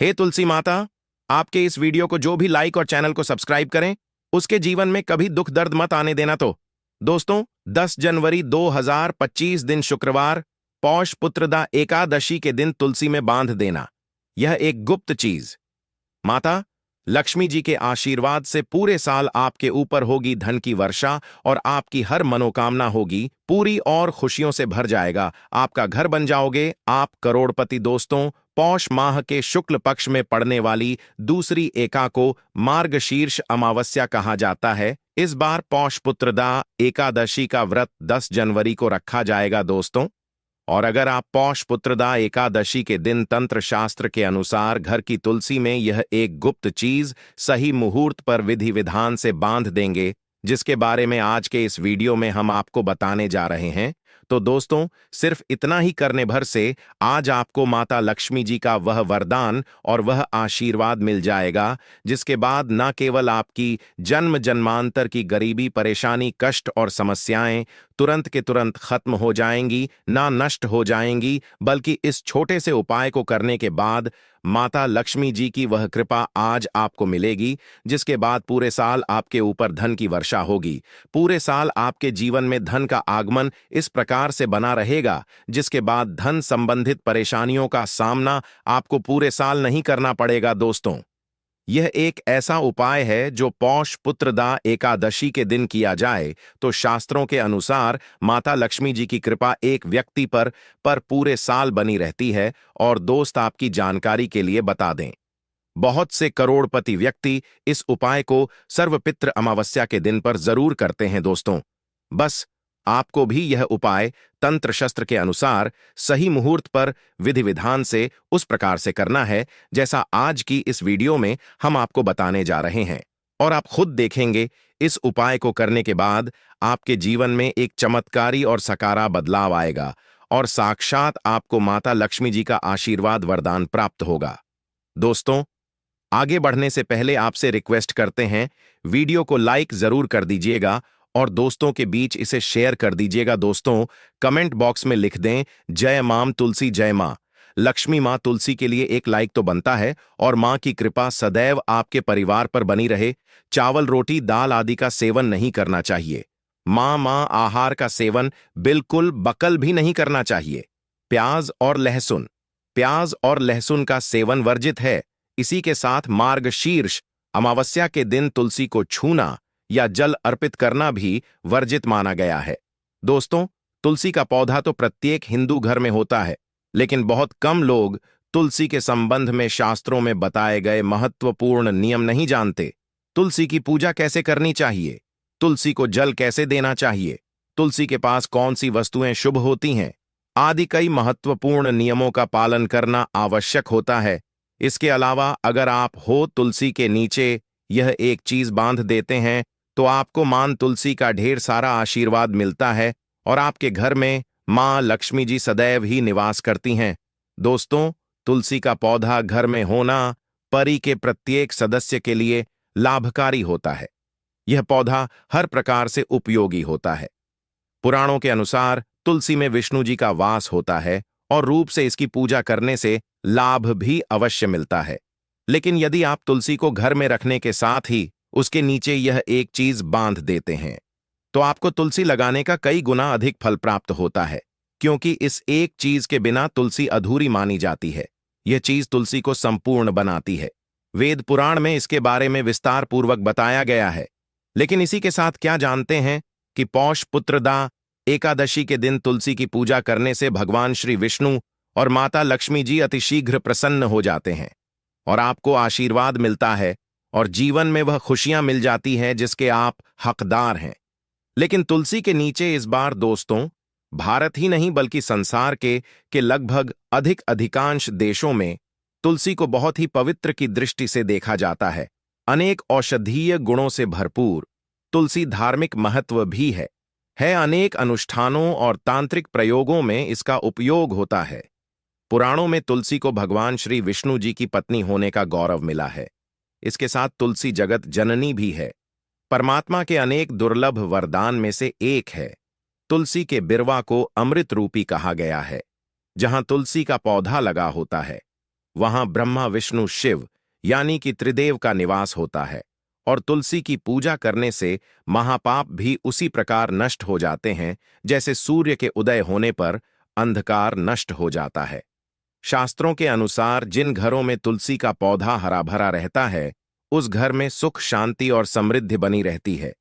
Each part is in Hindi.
हे तुलसी माता, आपके इस वीडियो को जो भी लाइक और चैनल को सब्सक्राइब करें, उसके जीवन में कभी दुख दर्द मत आने देना। तो दोस्तों, 10 जनवरी 2025 दिन शुक्रवार, पौष पुत्रदा एकादशी के दिन तुलसी में बांध देना। यह एक गुप्त चीज माता लक्ष्मी जी के आशीर्वाद से पूरे साल आपके ऊपर होगी धन की वर्षा और आपकी हर मनोकामना होगी पूरी और खुशियों से भर जाएगा। आपका घर बन जाओगे आप करोड़पति। दोस्तों, पौष माह के शुक्ल पक्ष में पड़ने वाली दूसरी एका को मार्गशीर्ष अमावस्या कहा जाता है। इस बार पौष पुत्रदा एकादशी का व्रत 10 जनवरी को रखा जाएगा दोस्तों। और अगर आप पौष पुत्रदा एकादशी के दिन तंत्र शास्त्र के अनुसार घर की तुलसी में यह एक गुप्त चीज सही मुहूर्त पर विधि विधान से बांध देंगे, जिसके बारे में आज के इस वीडियो में हम आपको बताने जा रहे हैं, तो दोस्तों सिर्फ इतना ही करने भर से आज आपको माता लक्ष्मी जी का वह वरदान और वह आशीर्वाद मिल जाएगा, जिसके बाद न केवल आपकी जन्म जन्मांतर की गरीबी, परेशानी, कष्ट और समस्याएं तुरंत के तुरंत खत्म हो जाएंगी, ना नष्ट हो जाएंगी, बल्कि इस छोटे से उपाय को करने के बाद माता लक्ष्मी जी की वह कृपा आज आपको मिलेगी, जिसके बाद पूरे साल आपके ऊपर धन की वर्षा होगी। पूरे साल आपके जीवन में धन का आगमन इस प्रकार से बना रहेगा, जिसके बाद धन संबंधित परेशानियों का सामना आपको पूरे साल नहीं करना पड़ेगा। दोस्तों, यह एक ऐसा उपाय है जो पौष पुत्रदा एकादशी के दिन किया जाए तो शास्त्रों के अनुसार माता लक्ष्मी जी की कृपा एक व्यक्ति पर पूरे साल बनी रहती है। और दोस्त, आपकी जानकारी के लिए बता दें, बहुत से करोड़पति व्यक्ति इस उपाय को सर्वपित्र अमावस्या के दिन पर जरूर करते हैं। दोस्तों, बस आपको भी यह उपाय तंत्र शस्त्र के अनुसार सही मुहूर्त पर विधि विधान से उस प्रकार से करना है जैसा आज की इस वीडियो में हम आपको बताने जा रहे हैं। और आप खुद देखेंगे, इस उपाय को करने के बाद आपके जीवन में एक चमत्कारी और सकारात्मक बदलाव आएगा और साक्षात आपको माता लक्ष्मी जी का आशीर्वाद वरदान प्राप्त होगा। दोस्तों, आगे बढ़ने से पहले आपसे रिक्वेस्ट करते हैं, वीडियो को लाइक जरूर कर दीजिएगा और दोस्तों के बीच इसे शेयर कर दीजिएगा। दोस्तों, कमेंट बॉक्स में लिख दें, जय मां तुलसी, जय मां लक्ष्मी। मां तुलसी के लिए एक लाइक तो बनता है और मां की कृपा सदैव आपके परिवार पर बनी रहे। चावल, रोटी, दाल आदि का सेवन नहीं करना चाहिए। मां आहार का सेवन बिल्कुल बकल भी नहीं करना चाहिए। प्याज और लहसुन का सेवन वर्जित है। इसी के साथ मार्गशीर्ष अमावस्या के दिन तुलसी को छूना या जल अर्पित करना भी वर्जित माना गया है। दोस्तों, तुलसी का पौधा तो प्रत्येक हिंदू घर में होता है, लेकिन बहुत कम लोग तुलसी के संबंध में शास्त्रों में बताए गए महत्वपूर्ण नियम नहीं जानते। तुलसी की पूजा कैसे करनी चाहिए, तुलसी को जल कैसे देना चाहिए, तुलसी के पास कौन सी वस्तुएं शुभ होती हैं आदि कई महत्वपूर्ण नियमों का पालन करना आवश्यक होता है। इसके अलावा अगर आप हो तुलसी के नीचे यह एक चीज बांध देते हैं तो आपको मां तुलसी का ढेर सारा आशीर्वाद मिलता है और आपके घर में मां लक्ष्मी जी सदैव ही निवास करती हैं। दोस्तों, तुलसी का पौधा घर में होना परि के प्रत्येक सदस्य के लिए लाभकारी होता है। यह पौधा हर प्रकार से उपयोगी होता है। पुराणों के अनुसार तुलसी में विष्णु जी का वास होता है और रूप से इसकी पूजा करने से लाभ भी अवश्य मिलता है। लेकिन यदि आप तुलसी को घर में रखने के साथ ही उसके नीचे यह एक चीज बांध देते हैं तो आपको तुलसी लगाने का कई गुना अधिक फल प्राप्त होता है, क्योंकि इस एक चीज के बिना तुलसी अधूरी मानी जाती है। यह चीज तुलसी को संपूर्ण बनाती है। वेद पुराण में इसके बारे में विस्तार पूर्वक बताया गया है। लेकिन इसी के साथ क्या जानते हैं कि पौष पुत्रदा एकादशी के दिन तुलसी की पूजा करने से भगवान श्री विष्णु और माता लक्ष्मी जी अतिशीघ्र प्रसन्न हो जाते हैं और आपको आशीर्वाद मिलता है और जीवन में वह खुशियां मिल जाती हैं जिसके आप हकदार हैं। लेकिन तुलसी के नीचे इस बार दोस्तों, भारत ही नहीं बल्कि संसार के लगभग अधिकांश देशों में तुलसी को बहुत ही पवित्र की दृष्टि से देखा जाता है। अनेक औषधीय गुणों से भरपूर तुलसी धार्मिक महत्व भी है। अनेक अनुष्ठानों और तांत्रिक प्रयोगों में इसका उपयोग होता है। पुराणों में तुलसी को भगवान श्री विष्णु जी की पत्नी होने का गौरव मिला है। इसके साथ तुलसी जगत जननी भी है। परमात्मा के अनेक दुर्लभ वरदान में से एक है। तुलसी के बिरवा को अमृत रूपी कहा गया है। जहां तुलसी का पौधा लगा होता है वहां ब्रह्मा विष्णु शिव यानी कि त्रिदेव का निवास होता है, और तुलसी की पूजा करने से महापाप भी उसी प्रकार नष्ट हो जाते हैं जैसे सूर्य के उदय होने पर अंधकार नष्ट हो जाता है। शास्त्रों के अनुसार जिन घरों में तुलसी का पौधा हरा भरा रहता है, उस घर में सुख शांति और समृद्धि बनी रहती है।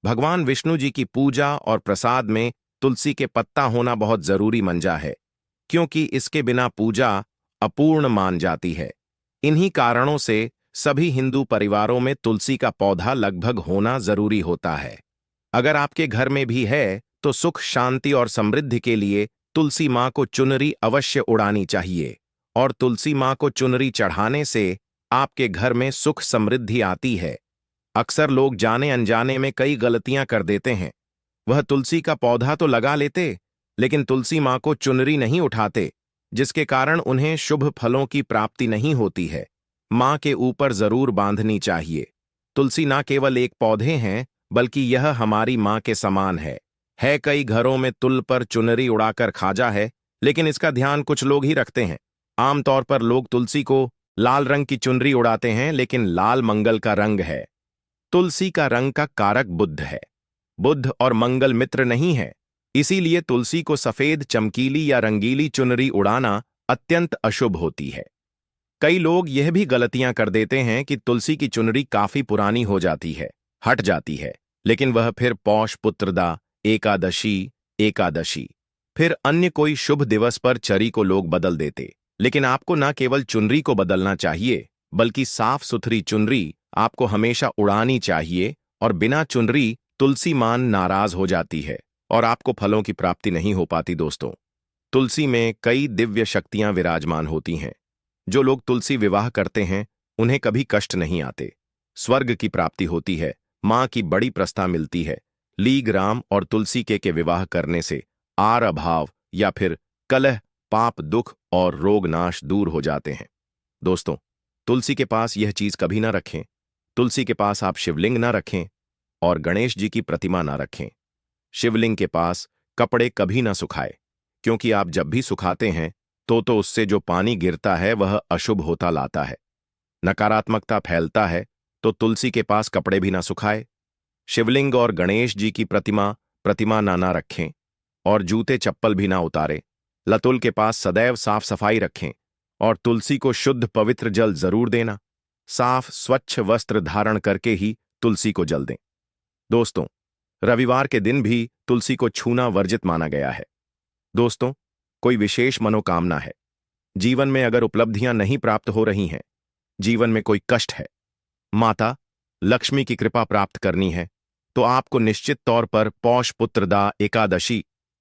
भगवान विष्णु जी की पूजा और प्रसाद में तुलसी के पत्ता होना बहुत जरूरी मंजा है, क्योंकि इसके बिना पूजा अपूर्ण मान जाती है। इन्हीं कारणों से सभी हिंदू परिवारों में तुलसी का पौधा लगभग होना जरूरी होता है। अगर आपके घर में भी है तो सुख शांति और समृद्धि के लिए तुलसी माँ को चुनरी अवश्य उड़ानी चाहिए, और तुलसी माँ को चुनरी चढ़ाने से आपके घर में सुख समृद्धि आती है। अक्सर लोग जाने अनजाने में कई गलतियां कर देते हैं। वह तुलसी का पौधा तो लगा लेते, लेकिन तुलसी माँ को चुनरी नहीं उठाते, जिसके कारण उन्हें शुभ फलों की प्राप्ति नहीं होती है। माँ के ऊपर जरूर बांधनी चाहिए। तुलसी ना केवल एक पौधे हैं, बल्कि यह हमारी माँ के समान है। कई घरों में तुल पर चुनरी उड़ाकर खाजा है, लेकिन इसका ध्यान कुछ लोग ही रखते हैं। आमतौर पर लोग तुलसी को लाल रंग की चुनरी उड़ाते हैं, लेकिन लाल मंगल का रंग है। तुलसी का रंग का कारक बुध है। बुध और मंगल मित्र नहीं है, इसीलिए तुलसी को सफेद चमकीली या रंगीली चुनरी उड़ाना अत्यंत अशुभ होती है। कई लोग यह भी गलतियां कर देते हैं कि तुलसी की चुनरी काफी पुरानी हो जाती है, हट जाती है, लेकिन वह फिर पौष पुत्रदा, एकादशी फिर अन्य कोई शुभ दिवस पर चरी को लोग बदल देते। लेकिन आपको न केवल चुनरी को बदलना चाहिए, बल्कि साफ सुथरी चुनरी आपको हमेशा उड़ानी चाहिए, और बिना चुनरी तुलसी मान नाराज हो जाती है और आपको फलों की प्राप्ति नहीं हो पाती। दोस्तों, तुलसी में कई दिव्य शक्तियां विराजमान होती हैं। जो लोग तुलसी विवाह करते हैं उन्हें कभी कष्ट नहीं आते, स्वर्ग की प्राप्ति होती है, मां की बड़ी प्रस्था मिलती है। लीग राम और तुलसी के विवाह करने से आर अभाव या फिर कलह, पाप, दुख और रोग नाश दूर हो जाते हैं। दोस्तों, तुलसी के पास यह चीज कभी ना रखें। तुलसी के पास आप शिवलिंग ना रखें और गणेश जी की प्रतिमा ना रखें। शिवलिंग के पास कपड़े कभी ना सुखाए, क्योंकि आप जब भी सुखाते हैं तो उससे जो पानी गिरता है वह अशुभ होता लाता है, नकारात्मकता फैलता है। तो तुलसी के पास कपड़े भी ना सुखाए। शिवलिंग और गणेश जी की प्रतिमा ना रखें, और जूते चप्पल भी ना उतारे। लतुल के पास सदैव साफ सफाई रखें, और तुलसी को शुद्ध पवित्र जल जरूर देना। साफ स्वच्छ वस्त्र धारण करके ही तुलसी को जल दें। दोस्तों, रविवार के दिन भी तुलसी को छूना वर्जित माना गया है। दोस्तों, कोई विशेष मनोकामना है, जीवन में अगर उपलब्धियां नहीं प्राप्त हो रही हैं, जीवन में कोई कष्ट है, माता लक्ष्मी की कृपा प्राप्त करनी है, तो आपको निश्चित तौर पर पौष पुत्रदा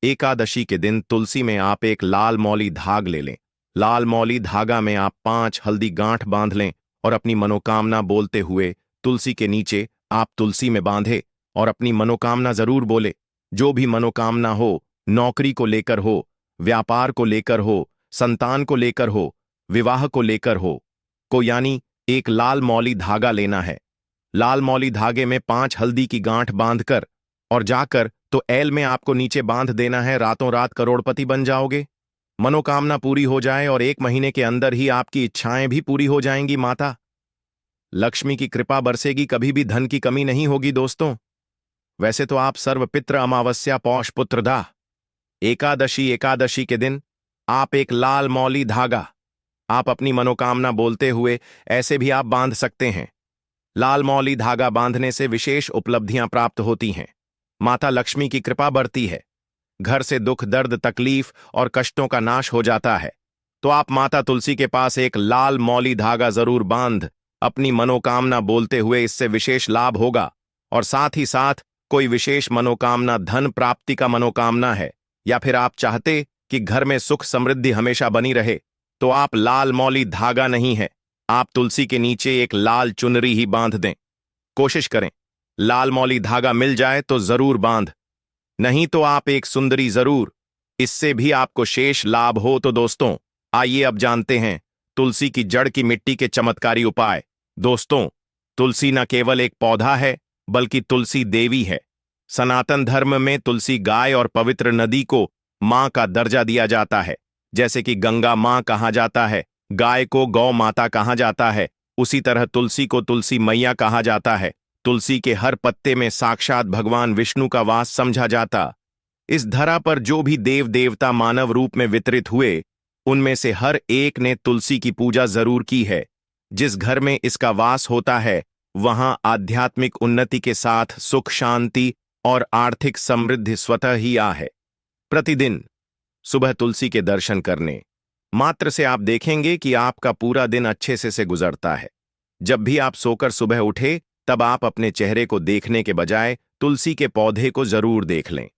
एकादशी के दिन तुलसी में आप एक लाल मौली धाग ले लें। लाल मौली धागा में आप 5 हल्दी गांठ बांध लें और अपनी मनोकामना बोलते हुए तुलसी के नीचे आप तुलसी में बांधे और अपनी मनोकामना जरूर बोले। जो भी मनोकामना हो, नौकरी को लेकर हो, व्यापार को लेकर हो, संतान को लेकर हो, विवाह को लेकर हो यानी एक लाल मौली धागा लेना है। लाल मौली धागे में 5 हल्दी की गांठ बांधकर और जाकर तो ऐल में आपको नीचे बांध देना है। रातों रात करोड़पति बन जाओगे। मनोकामना पूरी हो जाए और 1 महीने के अंदर ही आपकी इच्छाएं भी पूरी हो जाएंगी। माता लक्ष्मी की कृपा बरसेगी, कभी भी धन की कमी नहीं होगी। दोस्तों, वैसे तो आप सर्वपित्र अमावस्या पौष पुत्रदा एकादशी के दिन आप एक लाल मौली धागा आप अपनी मनोकामना बोलते हुए ऐसे भी आप बांध सकते हैं। लाल मौली धागा बांधने से विशेष उपलब्धियां प्राप्त होती हैं, माता लक्ष्मी की कृपा बढ़ती है, घर से दुख दर्द तकलीफ और कष्टों का नाश हो जाता है। तो आप माता तुलसी के पास एक लाल मौली धागा जरूर बांध अपनी मनोकामना बोलते हुए, इससे विशेष लाभ होगा। और साथ ही साथ कोई विशेष मनोकामना, धन प्राप्ति का मनोकामना है, या फिर आप चाहते कि घर में सुख समृद्धि हमेशा बनी रहे, तो आप लाल मौली धागा नहीं है, आप तुलसी के नीचे एक लाल चुनरी ही बांध दें। कोशिश करें लाल मौली धागा मिल जाए तो जरूर बांध, नहीं तो आप एक सुंदरी जरूर, इससे भी आपको शेष लाभ हो। तो दोस्तों, आइए अब जानते हैं तुलसी की जड़ की मिट्टी के चमत्कारी उपाय। दोस्तों, तुलसी न केवल एक पौधा है, बल्कि तुलसी देवी है। सनातन धर्म में तुलसी गाय और पवित्र नदी को मां का दर्जा दिया जाता है। जैसे कि गंगा मां कहा जाता है, गाय को गौ माता कहा जाता है, उसी तरह तुलसी को तुलसी मैया कहा जाता है। तुलसी के हर पत्ते में साक्षात भगवान विष्णु का वास समझा जाता। इस धरा पर जो भी देव देवता मानव रूप में वितरित हुए, उनमें से हर एक ने तुलसी की पूजा जरूर की है। जिस घर में इसका वास होता है, वहां आध्यात्मिक उन्नति के साथ सुख शांति और आर्थिक समृद्धि स्वतः ही आ है। प्रतिदिन सुबह तुलसी के दर्शन करने मात्र से आप देखेंगे कि आपका पूरा दिन अच्छे से गुजरता है। जब भी आप सोकर सुबह उठे, तब आप अपने चेहरे को देखने के बजाय तुलसी के पौधे को जरूर देख लें।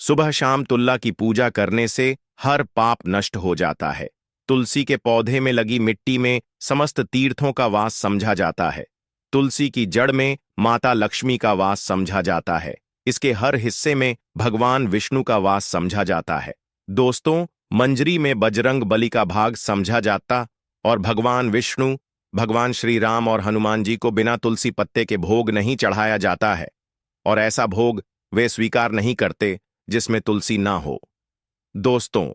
सुबह शाम तुल्ला की पूजा करने से हर पाप नष्ट हो जाता है। तुलसी के पौधे में लगी मिट्टी में समस्त तीर्थों का वास समझा जाता है। तुलसी की जड़ में माता लक्ष्मी का वास समझा जाता है। इसके हर हिस्से में भगवान विष्णु का वास समझा जाता है। दोस्तों, मंजरी में बजरंग बली का भाग समझा जाता और भगवान विष्णु, भगवान श्री राम और हनुमान जी को बिना तुलसी पत्ते के भोग नहीं चढ़ाया जाता है, और ऐसा भोग वे स्वीकार नहीं करते जिसमें तुलसी ना हो। दोस्तों,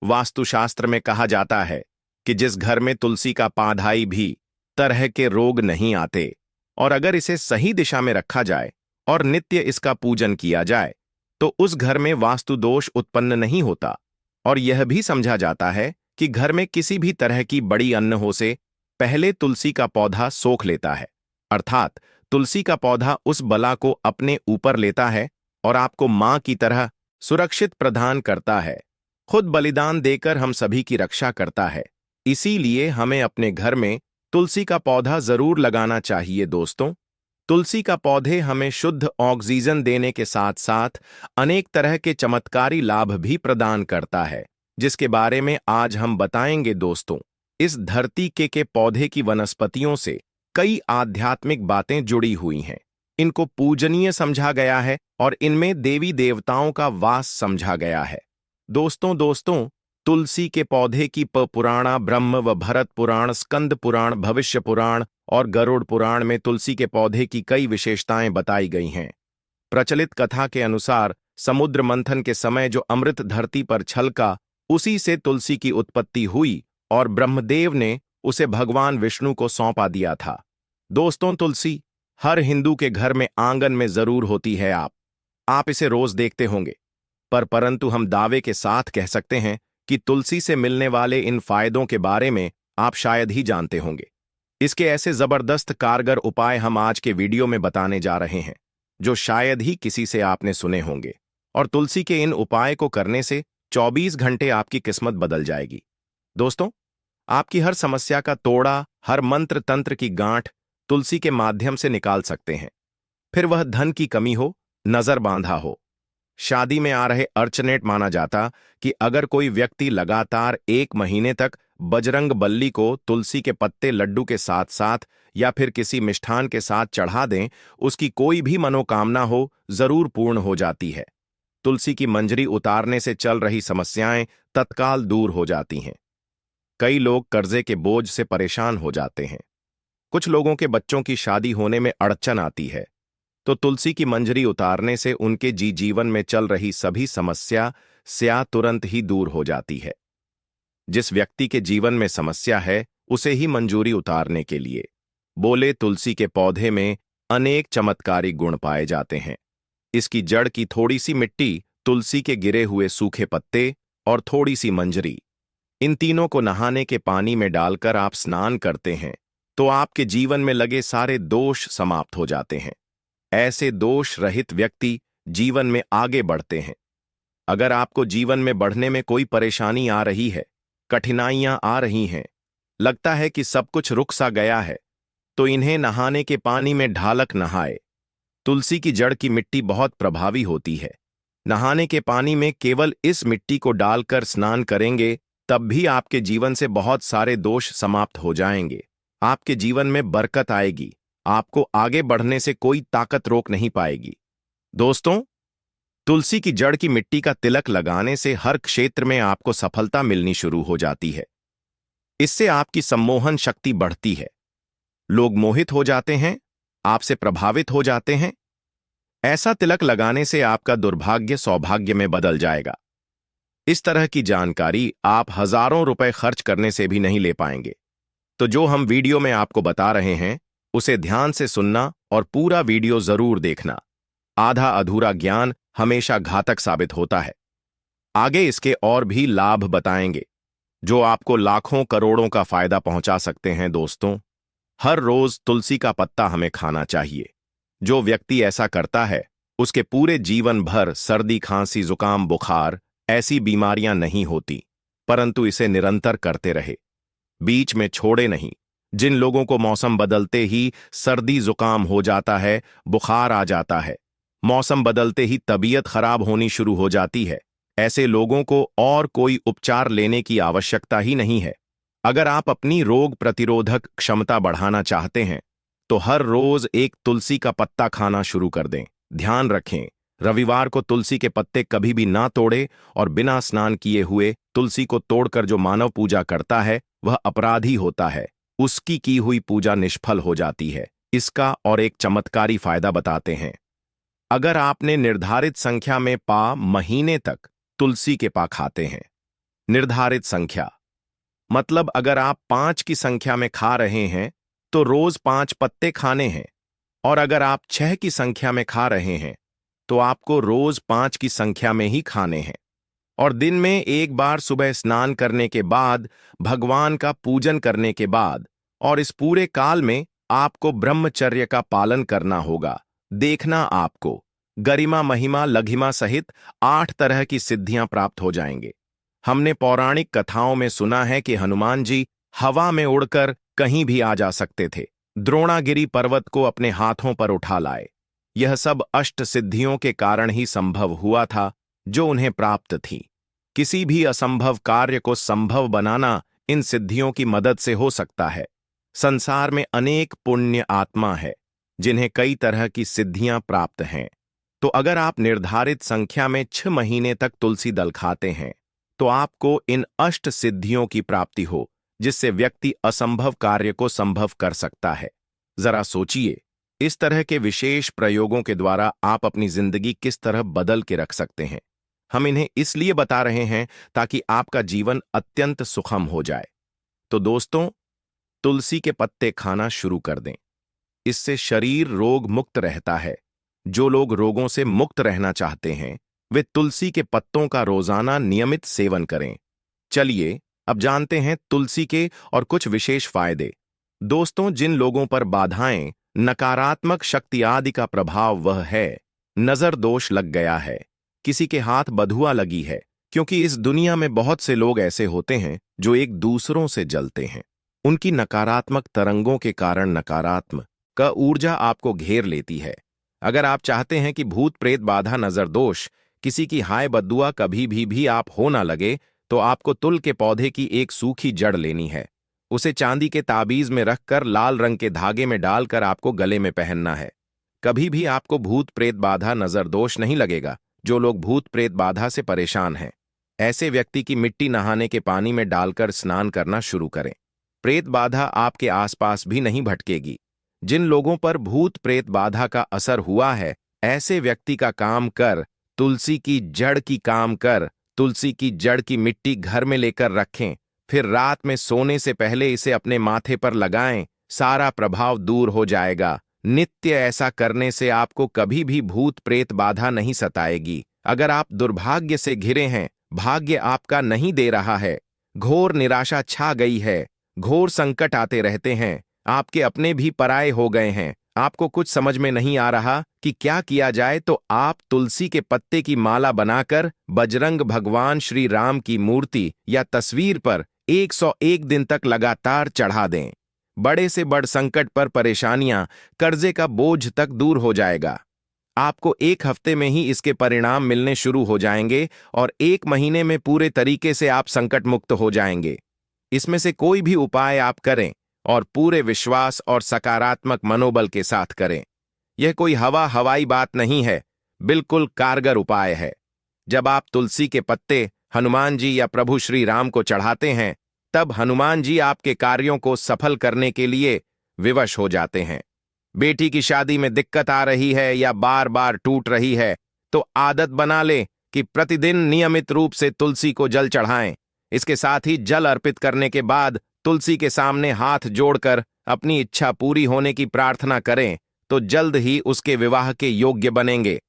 वास्तुशास्त्र में कहा जाता है कि जिस घर में तुलसी का पाधाई भी तरह के रोग नहीं आते, और अगर इसे सही दिशा में रखा जाए और नित्य इसका पूजन किया जाए, तो उस घर में वास्तु दोष उत्पन्न नहीं होता। और यह भी समझा जाता है कि घर में किसी भी तरह की बड़ी अन्न हो से पहले तुलसी का पौधा सोख लेता है, अर्थात तुलसी का पौधा उस बला को अपने ऊपर लेता है और आपको मां की तरह सुरक्षित प्रदान करता है। खुद बलिदान देकर हम सभी की रक्षा करता है। इसीलिए हमें अपने घर में तुलसी का पौधा जरूर लगाना चाहिए। दोस्तों, तुलसी का पौधे हमें शुद्ध ऑक्सीजन देने के साथ साथ अनेक तरह के चमत्कारी लाभ भी प्रदान करता है, जिसके बारे में आज हम बताएंगे। दोस्तों, इस धरती के पौधे की वनस्पतियों से कई आध्यात्मिक बातें जुड़ी हुई हैं। इनको पूजनीय समझा गया है और इनमें देवी देवताओं का वास समझा गया है। दोस्तों, तुलसी के पौधे की पुराणा, ब्रह्म व भरत पुराण, स्कंद पुराण, भविष्य पुराण और गरुड़ पुराण में तुलसी के पौधे की कई विशेषताएं बताई गई हैं। प्रचलित कथा के अनुसार समुद्र मंथन के समय जो अमृत धरती पर छलका, उसी से तुलसी की उत्पत्ति हुई और ब्रह्मदेव ने उसे भगवान विष्णु को सौंपा दिया था। दोस्तों, तुलसी हर हिंदू के घर में आंगन में जरूर होती है। आप इसे रोज देखते होंगे, परंतु हम दावे के साथ कह सकते हैं कि तुलसी से मिलने वाले इन फायदों के बारे में आप शायद ही जानते होंगे। इसके ऐसे जबरदस्त कारगर उपाय हम आज के वीडियो में बताने जा रहे हैं, जो शायद ही किसी से आपने सुने होंगे। और तुलसी के इन उपाय को करने से 24 घंटे आपकी किस्मत बदल जाएगी। दोस्तों, आपकी हर समस्या का तोड़ा, हर मंत्र तंत्र की गांठ तुलसी के माध्यम से निकाल सकते हैं। फिर वह धन की कमी हो, नजर बांधा हो, शादी में आ रहे अर्चनेट। माना जाता कि अगर कोई व्यक्ति लगातार 1 महीने तक बजरंग बल्ली को तुलसी के पत्ते लड्डू के साथ साथ या फिर किसी मिष्ठान के साथ चढ़ा दें, उसकी कोई भी मनोकामना हो जरूर पूर्ण हो जाती है। तुलसी की मंजरी उतारने से चल रही समस्याएं तत्काल दूर हो जाती हैं। कई लोग कर्जे के बोझ से परेशान हो जाते हैं। कुछ लोगों के बच्चों की शादी होने में अड़चन आती है, तो तुलसी की मंजरी उतारने से उनके जीवन में चल रही सभी समस्या स्या तुरंत ही दूर हो जाती है। जिस व्यक्ति के जीवन में समस्या है, उसे ही मंजूरी उतारने के लिए बोले तुलसी के पौधे में अनेक चमत्कारी गुण पाए जाते हैं। इसकी जड़ की थोड़ी सी मिट्टी, तुलसी के गिरे हुए सूखे पत्ते और थोड़ी सी मंजरी, इन तीनों को नहाने के पानी में डालकर आप स्नान करते हैं, तो आपके जीवन में लगे सारे दोष समाप्त हो जाते हैं। ऐसे दोष रहित व्यक्ति जीवन में आगे बढ़ते हैं। अगर आपको जीवन में बढ़ने में कोई परेशानी आ रही है, कठिनाइयां आ रही हैं, लगता है कि सब कुछ रुक सा गया है, तो इन्हें नहाने के पानी में ढालक नहाए। तुलसी की जड़ की मिट्टी बहुत प्रभावी होती है। नहाने के पानी में केवल इस मिट्टी को डालकर स्नान करेंगे, तब भी आपके जीवन से बहुत सारे दोष समाप्त हो जाएंगे। आपके जीवन में बरकत आएगी। आपको आगे बढ़ने से कोई ताकत रोक नहीं पाएगी। दोस्तों, तुलसी की जड़ की मिट्टी का तिलक लगाने से हर क्षेत्र में आपको सफलता मिलनी शुरू हो जाती है। इससे आपकी सम्मोहन शक्ति बढ़ती है। लोग मोहित हो जाते हैं, आपसे प्रभावित हो जाते हैं। ऐसा तिलक लगाने से आपका दुर्भाग्य सौभाग्य में बदल जाएगा। इस तरह की जानकारी आप हजारों रुपए खर्च करने से भी नहीं ले पाएंगे। तो जो हम वीडियो में आपको बता रहे हैं उसे ध्यान से सुनना और पूरा वीडियो जरूर देखना। आधा अधूरा ज्ञान हमेशा घातक साबित होता है। आगे इसके और भी लाभ बताएंगे जो आपको लाखों करोड़ों का फायदा पहुंचा सकते हैं। दोस्तों, हर रोज तुलसी का पत्ता हमें खाना चाहिए। जो व्यक्ति ऐसा करता है उसके पूरे जीवन भर सर्दी, खांसी, जुकाम, बुखार ऐसी बीमारियां नहीं होती, परंतु इसे निरंतर करते रहे, बीच में छोड़े नहीं। जिन लोगों को मौसम बदलते ही सर्दी जुकाम हो जाता है, बुखार आ जाता है, मौसम बदलते ही तबीयत खराब होनी शुरू हो जाती है, ऐसे लोगों को और कोई उपचार लेने की आवश्यकता ही नहीं है। अगर आप अपनी रोग प्रतिरोधक क्षमता बढ़ाना चाहते हैं तो हर रोज एक तुलसी का पत्ता खाना शुरू कर दें। ध्यान रखें, रविवार को तुलसी के पत्ते कभी भी ना तोड़े और बिना स्नान किए हुए तुलसी को तोड़कर जो मानव पूजा करता है वह अपराधी होता है, उसकी की हुई पूजा निष्फल हो जाती है। इसका और एक चमत्कारी फायदा बताते हैं। अगर आपने निर्धारित संख्या में पा महीने तक तुलसी के पा खाते हैं, निर्धारित संख्या मतलब अगर आप 5 की संख्या में खा रहे हैं तो रोज 5 पत्ते खाने हैं, और अगर आप 6 की संख्या में खा रहे हैं तो आपको रोज 5 की संख्या में ही खाने हैं। और दिन में एक बार सुबह स्नान करने के बाद, भगवान का पूजन करने के बाद, और इस पूरे काल में आपको ब्रह्मचर्य का पालन करना होगा। देखना आपको गरिमा, महिमा, लघिमा सहित 8 तरह की सिद्धियां प्राप्त हो जाएंगे। हमने पौराणिक कथाओं में सुना है कि हनुमान जी हवा में उड़कर कहीं भी आ जा सकते थे, द्रोणागिरी पर्वत को अपने हाथों पर उठा लाए। यह सब अष्ट सिद्धियों के कारण ही संभव हुआ था जो उन्हें प्राप्त थी। किसी भी असंभव कार्य को संभव बनाना इन सिद्धियों की मदद से हो सकता है। संसार में अनेक पुण्य आत्मा है जिन्हें कई तरह की सिद्धियां प्राप्त हैं। तो अगर आप निर्धारित संख्या में 6 महीने तक तुलसी दल खाते हैं तो आपको इन अष्ट सिद्धियों की प्राप्ति हो, जिससे व्यक्ति असंभव कार्य को संभव कर सकता है। जरा सोचिए, इस तरह के विशेष प्रयोगों के द्वारा आप अपनी जिंदगी किस तरह बदल के रख सकते हैं। हम इन्हें इसलिए बता रहे हैं ताकि आपका जीवन अत्यंत सुखम हो जाए। तो दोस्तों, तुलसी के पत्ते खाना शुरू कर दें। इससे शरीर रोग मुक्त रहता है। जो लोग रोगों से मुक्त रहना चाहते हैं वे तुलसी के पत्तों का रोजाना नियमित सेवन करें। चलिए अब जानते हैं तुलसी के और कुछ विशेष फायदे। दोस्तों, जिन लोगों पर बाधाएं, नकारात्मक शक्ति आदि का प्रभाव वह है, नजर दोष लग गया है, किसी के हाथ बधुआ लगी है, क्योंकि इस दुनिया में बहुत से लोग ऐसे होते हैं जो एक दूसरों से जलते हैं। उनकी नकारात्मक तरंगों के कारण नकारात्मक का ऊर्जा आपको घेर लेती है। अगर आप चाहते हैं कि भूत प्रेत बाधा, नजर दोष, किसी की हाय बद्दुआ कभी भी आप हो ना लगे, तो आपको तुल के पौधे की एक सूखी जड़ लेनी है। उसे चांदी के ताबीज में रखकर लाल रंग के धागे में डालकर आपको गले में पहनना है। कभी भी आपको भूत प्रेत बाधा, नजर दोष नहीं लगेगा। जो लोग भूत प्रेत बाधा से परेशान हैं, ऐसे व्यक्ति की मिट्टी नहाने के पानी में डालकर स्नान करना शुरू करें। प्रेत बाधा आपके आसपास भी नहीं भटकेगी। जिन लोगों पर भूत प्रेत बाधा का असर हुआ है, ऐसे व्यक्ति का काम कर, तुलसी की जड़ की काम कर, तुलसी की जड़ की मिट्टी घर में लेकर रखें, फिर रात में सोने से पहले इसे अपने माथे पर लगाएं, सारा प्रभाव दूर हो जाएगा। नित्य ऐसा करने से आपको कभी भी भूत प्रेत बाधा नहीं सताएगी। अगर आप दुर्भाग्य से घिरे हैं, भाग्य आपका नहीं दे रहा है, घोर निराशा छा गई है, घोर संकट आते रहते हैं, आपके अपने भी पराये हो गए हैं, आपको कुछ समझ में नहीं आ रहा कि क्या किया जाए, तो आप तुलसी के पत्ते की माला बनाकर बजरंग भगवान श्री राम की मूर्ति या तस्वीर पर 101 दिन तक लगातार चढ़ा दें। बड़े से बड़ संकट पर परेशानियां, कर्जे का बोझ तक दूर हो जाएगा। आपको 1 हफ्ते में ही इसके परिणाम मिलने शुरू हो जाएंगे और 1 महीने में पूरे तरीके से आप संकट मुक्त हो जाएंगे। इसमें से कोई भी उपाय आप करें और पूरे विश्वास और सकारात्मक मनोबल के साथ करें। यह कोई हवाई बात नहीं है, बिल्कुल कारगर उपाय है। जब आप तुलसी के पत्ते हनुमान जी या प्रभु श्री राम को चढ़ाते हैं, तब हनुमान जी आपके कार्यों को सफल करने के लिए विवश हो जाते हैं। बेटी की शादी में दिक्कत आ रही है या बार बार टूट रही है, तो आदत बना लें कि प्रतिदिन नियमित रूप से तुलसी को जल चढ़ाएं। इसके साथ ही जल अर्पित करने के बाद तुलसी के सामने हाथ जोड़कर अपनी इच्छा पूरी होने की प्रार्थना करें तो जल्द ही उसके विवाह के योग्य बनेंगे।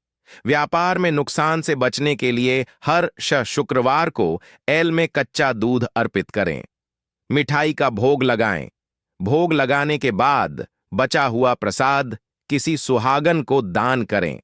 व्यापार में नुकसान से बचने के लिए हर शुक्रवार को एल में कच्चा दूध अर्पित करें। मिठाई का भोग लगाएं। भोग लगाने के बाद बचा हुआ प्रसाद किसी सुहागन को दान करें।